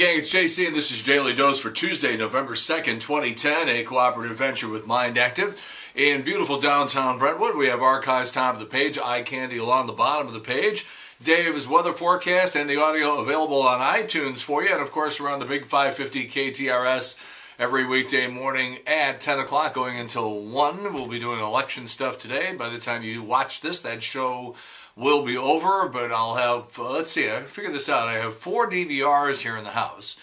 gang, it's JC, and this is your Daily Dose for Tuesday, November 2nd, 2010, a cooperative venture with Mind Active. In beautiful downtown Brentwood, we have archives top of the page, eye candy along the bottom of the page, Dave's weather forecast, and the audio available on iTunes for you. And, of course, we're on the Big 550 KTRS every weekday morning at 10 o'clock going until 1. We'll be doing election stuff today. By the time you watch this, that show will be over, but I'll have, let's see, I figured this out. I have 4 DVRs here in the house,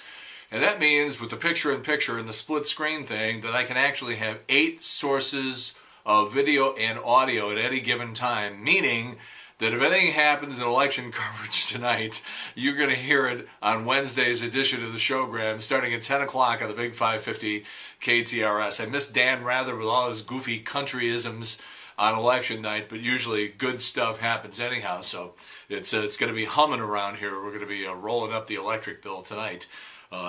and that means with the picture-in-picture and the split screen thing that I can actually have 8 sources of video and audio at any given time, meaning that if anything happens in election coverage tonight, you're going to hear it on Wednesday's edition of the showgram starting at 10 o'clock on the Big 550 KTRS. I miss Dan Rather with all his goofy countryisms on election night, but usually good stuff happens anyhow, so it's going to be humming around here. We're going to be rolling up the electric bill tonight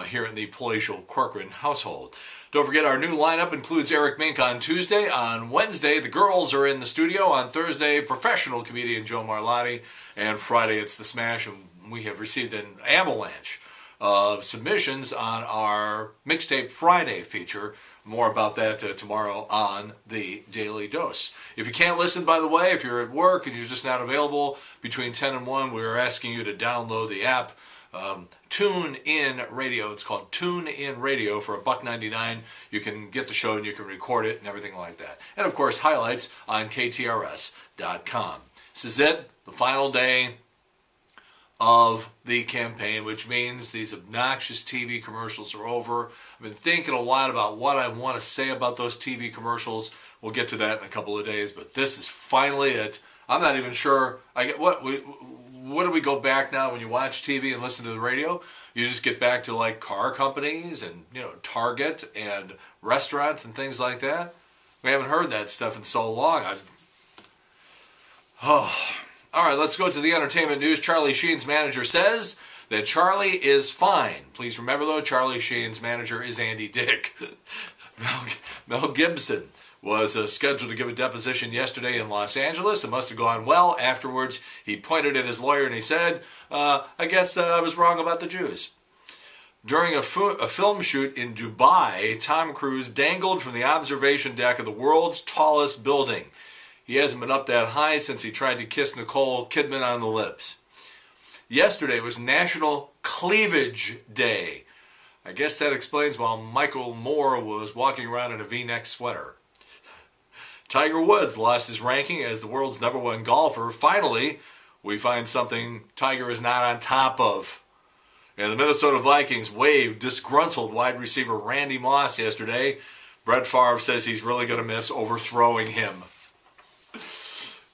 here in the palatial Corcoran household. Don't forget, our new lineup includes Eric Mink on Tuesday. On Wednesday, the girls are in the studio. On Thursday, professional comedian Joe Marlotti. And Friday, it's The Smash, and we have received an avalanche of submissions on our Mixtape Friday feature. More about that tomorrow on the Daily Dose. If you can't listen, by the way, if you're at work and you're just not available between 10 and 1, we're asking you to download the app. Tune In Radio. It's called Tune In Radio for $1.99. You can get the show and you can record it and everything like that. And of course, highlights on KTRS.com. This is it, the final day of the campaign, which means these obnoxious TV commercials are over. I've been thinking a lot about what I want to say about those TV commercials. We'll get to that in a couple of days, but this is finally it. I'm not even sure. What do we go back now when you watch TV and listen to the radio? You just get back to like car companies and, Target and restaurants and things like that. We haven't heard that stuff in so long. All right, let's go to the entertainment news. Charlie Sheen's manager says that Charlie is fine. Please remember, though, Charlie Sheen's manager is Andy Dick. Mel Gibson was scheduled to give a deposition yesterday in Los Angeles. It must have gone well. Afterwards, he pointed at his lawyer and he said, I guess I was wrong about the Jews. During a film shoot in Dubai, Tom Cruise dangled from the observation deck of the world's tallest building. He hasn't been up that high since he tried to kiss Nicole Kidman on the lips. Yesterday was National Cleavage Day. I guess that explains why Michael Moore was walking around in a V-neck sweater. Tiger Woods lost his ranking as the world's #1 golfer. Finally, we find something Tiger is not on top of. And the Minnesota Vikings waived disgruntled wide receiver Randy Moss yesterday. Brett Favre says he's really going to miss overthrowing him.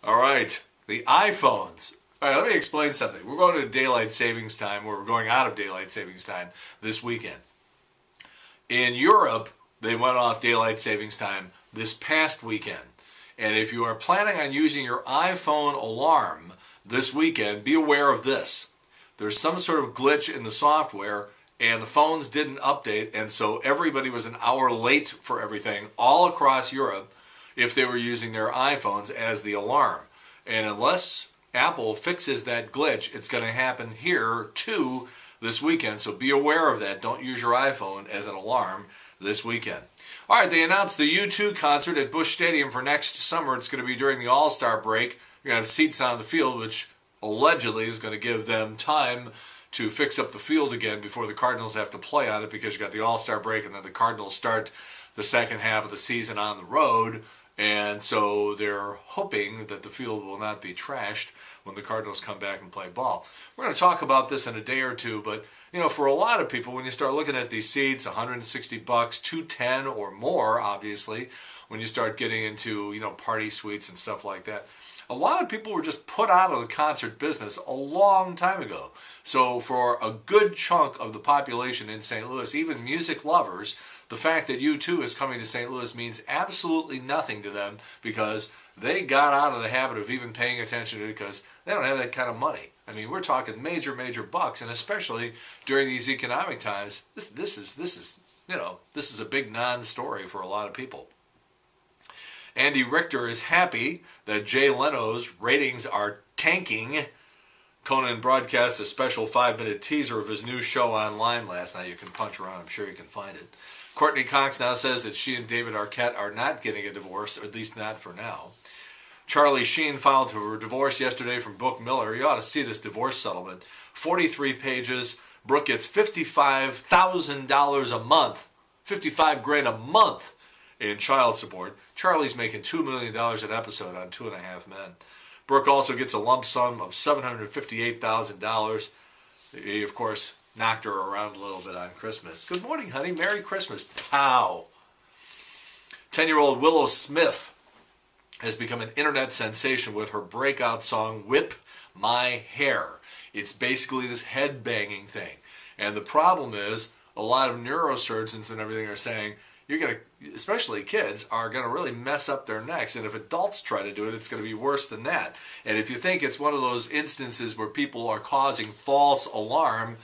All right, the iPhones. All right, let me explain something. We're going to daylight savings time, or we're going out of daylight savings time this weekend. In Europe, they went off daylight savings time this past weekend. And if you are planning on using your iPhone alarm this weekend, be aware of this. There's some sort of glitch in the software, and the phones didn't update, and so everybody was an hour late for everything all across Europe if they were using their iPhones as the alarm. And unless Apple fixes that glitch, it's going to happen here too this weekend. So be aware of that. Don't use your iPhone as an alarm this weekend. All right, they announced the U2 concert at Busch Stadium for next summer. It's going to be during the All-Star break. You're going to have seats on the field, which allegedly is going to give them time to fix up the field again before the Cardinals have to play on it, because you got the All-Star break and then the Cardinals start the second half of the season on the road. And so they're hoping that the field will not be trashed when the Cardinals come back and play ball. We're going to talk about this in a day or two, but for a lot of people, when you start looking at these seats, $160, $210 or more, obviously, when you start getting into party suites and stuff like that, a lot of people were just put out of the concert business a long time ago. So for a good chunk of the population in St. Louis, even music lovers, the fact that U2 is coming to St. Louis means absolutely nothing to them, because they got out of the habit of even paying attention to it because they don't have that kind of money. I mean, we're talking major bucks, and especially during these economic times, this is a big non-story for a lot of people. Andy Richter is happy that Jay Leno's ratings are tanking Conan broadcast a special 5-minute teaser of his new show online last night. You can punch around. I'm sure you can find it. Courtney Cox now says that she and David Arquette are not getting a divorce, or at least not for now. Charlie Sheen filed for divorce yesterday from Brooke Miller. You ought to see this divorce settlement. 43 pages. Brooke gets $55,000 a month. $55,000 a month in child support. Charlie's making $2 million an episode on 2.5 Men. Brooke also gets a lump sum of $758,000. He, of course, knocked her around a little bit on Christmas. Good morning, honey. Merry Christmas. Pow. 10-year-old Willow Smith has become an internet sensation with her breakout song, Whip My Hair. It's basically this head-banging thing. And the problem is, a lot of neurosurgeons and everything are saying, you're going to, especially kids, are going to really mess up their necks. And if adults try to do it, it's going to be worse than that. And if you think it's one of those instances where people are causing false alarm,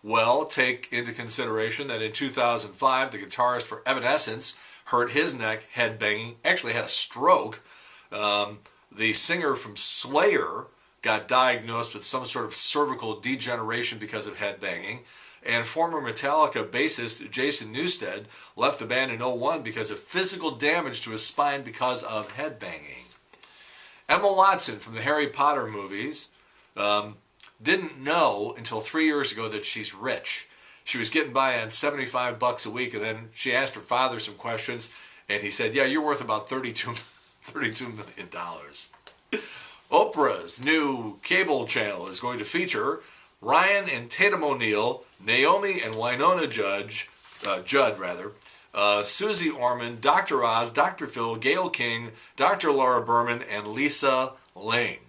well, take into consideration that in 2005, the guitarist for Evanescence hurt his neck headbanging, actually had a stroke. The singer from Slayer got diagnosed with some sort of cervical degeneration because of headbanging. And former Metallica bassist Jason Newsted left the band in 2001 because of physical damage to his spine because of headbanging. Emma Watson from the Harry Potter movies didn't know until 3 years ago that she's rich. She was getting by on $75 a week, and then she asked her father some questions, and he said, yeah, you're worth about $32 million. Oprah's new cable channel is going to feature Ryan and Tatum O'Neal, Naomi and Winona Judd, Susie Orman, Dr. Oz, Dr. Phil, Gayle King, Dr. Laura Berman, and Lisa Lane.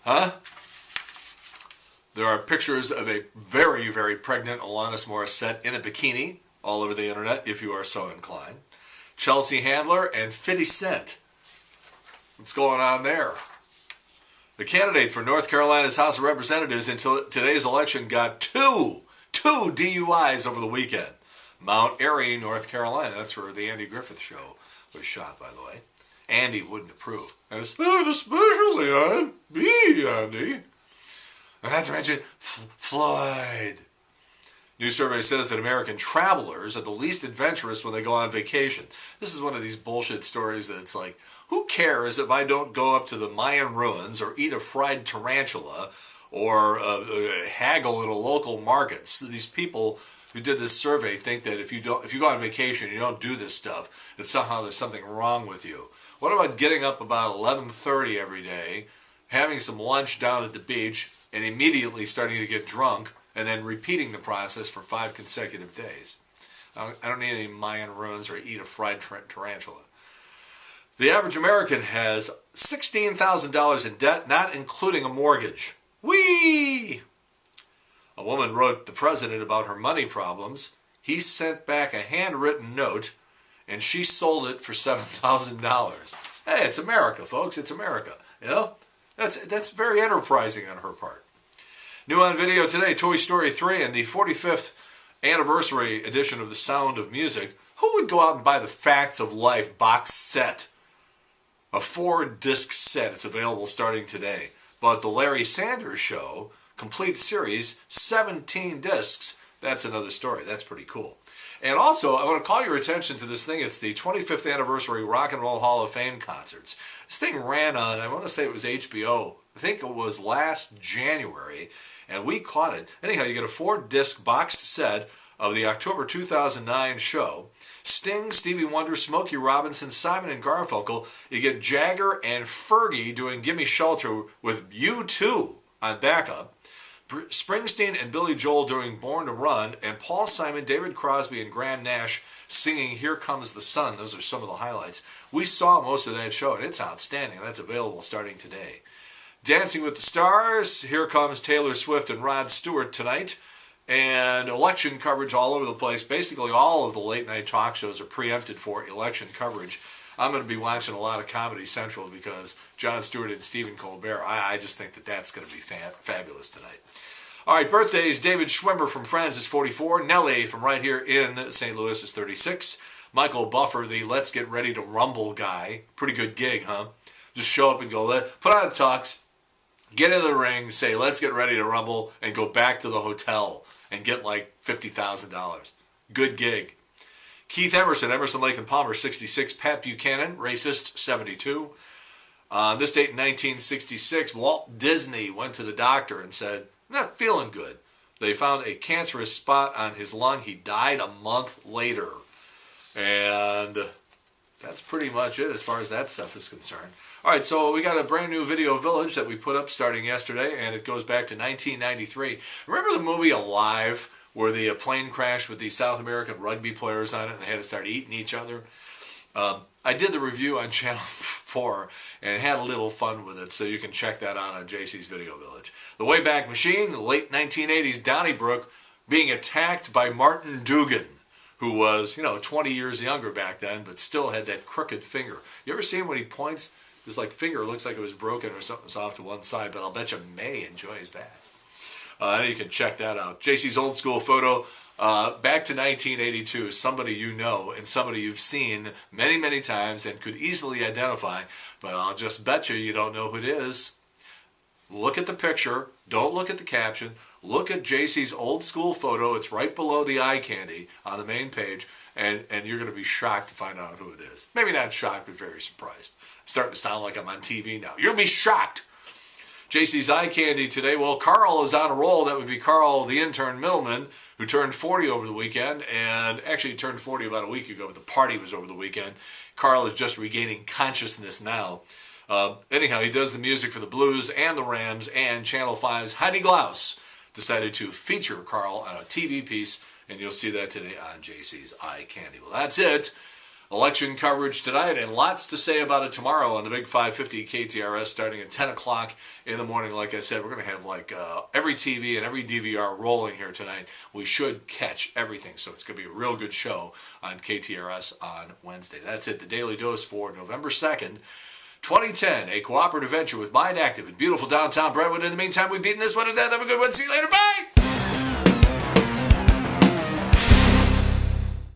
Huh? There are pictures of a very, very pregnant Alanis Morissette in a bikini all over the internet, if you are so inclined. Chelsea Handler and 50 Cent. What's going on there? The candidate for North Carolina's House of Representatives in today's election got two DUIs over the weekend. Mount Airy, North Carolina. That's where the Andy Griffith show was shot, by the way. Andy wouldn't approve. And especially on me, Andy. And not to mention Floyd. New survey says that American travelers are the least adventurous when they go on vacation. This is one of these bullshit stories that it's like, who cares if I don't go up to the Mayan ruins or eat a fried tarantula or haggle at a local market? So these people who did this survey think that if you go on vacation and you don't do this stuff, that somehow there's something wrong with you. What about getting up about 11:30 every day, having some lunch down at the beach, and immediately starting to get drunk, and then repeating the process for 5 consecutive days? I don't need any Mayan ruins or eat a fried tarantula. The average American has $16,000 in debt, not including a mortgage. Whee! A woman wrote the president about her money problems. He sent back a handwritten note, and she sold it for $7,000. Hey, it's America, folks. It's America. You know? That's very enterprising on her part. New on video today, Toy Story 3 and the 45th anniversary edition of The Sound of Music. Who would go out and buy the Facts of Life box set? A 4-disc set. It's available starting today. But the Larry Sanders Show, complete series, 17 discs. That's another story. That's pretty cool. And also, I want to call your attention to this thing. It's the 25th anniversary Rock and Roll Hall of Fame concerts. This thing ran on, I want to say it was HBO. I think it was last January, and we caught it. Anyhow, you get a 4-disc boxed set of the October 2009 show. Sting, Stevie Wonder, Smokey Robinson, Simon and Garfunkel. You get Jagger and Fergie doing Gimme Shelter with U2 on backup. Springsteen and Billy Joel doing Born to Run, and Paul Simon, David Crosby, and Graham Nash singing Here Comes the Sun. Those are some of the highlights. We saw most of that show, and it's outstanding. That's available starting today. Dancing with the Stars, here comes Taylor Swift and Rod Stewart tonight. And election coverage all over the place. Basically, all of the late-night talk shows are preempted for election coverage. I'm going to be watching a lot of Comedy Central because Jon Stewart and Stephen Colbert, I just think that that's going to be fabulous tonight. All right, birthdays. David Schwimmer from Friends is 44. Nelly from right here in St. Louis is 36. Michael Buffer, the Let's Get Ready to Rumble guy. Pretty good gig, huh? Just show up and go, put on a tux, get in the ring, say, let's get ready to rumble, and go back to the hotel and get like $50,000. Good gig. Keith Emerson, Lake and Palmer, 66. Pat Buchanan, racist, 72. On this date in 1966, Walt Disney went to the doctor and said, I'm not feeling good. They found a cancerous spot on his lung. He died a month later. And that's pretty much it as far as that stuff is concerned. All right, so we got a brand new video village that we put up starting yesterday, and it goes back to 1993. Remember the movie Alive, where the plane crashed with the South American rugby players on it, and they had to start eating each other? I did the review on Channel 4 and had a little fun with it, so you can check that out on JC's Video Village. The Wayback Machine, the late 1980s, Donnybrook, being attacked by Martin Dugan, who was, 20 years younger back then, but still had that crooked finger. You ever see him when he points? His finger looks like it was broken or something's off to one side, but I'll bet you May enjoys that. You can check that out. JC's old school photo. Back to 1982, somebody you know and somebody you've seen many, many times and could easily identify, but I'll just bet you don't know who it is. Look at the picture. Don't look at the caption. Look at JC's old school photo. It's right below the eye candy on the main page, and you're going to be shocked to find out who it is. Maybe not shocked, but very surprised. Starting to sound like I'm on TV now. You'll be shocked. JC's eye candy today. Well, Carl is on a roll. That would be Carl, the intern middleman, who turned 40 over the weekend, and actually turned 40 about a week ago, but the party was over the weekend. Carl is just regaining consciousness now. Anyhow, he does the music for the Blues and the Rams, and Channel 5's Heidi Glaus decided to feature Carl on a TV piece, and you'll see that today on JC's Eye Candy. Well, that's it. Election coverage tonight, and lots to say about it tomorrow on the Big 550 KTRS starting at 10 o'clock in the morning. Like I said, we're going to have every TV and every DVR rolling here tonight. We should catch everything, so it's going to be a real good show on KTRS on Wednesday. That's it, the Daily Dose for November 2nd, 2010, a cooperative venture with Mind Active in beautiful downtown Brentwood. In the meantime, we've beaten this one to death. Have a good one. See you later. Bye!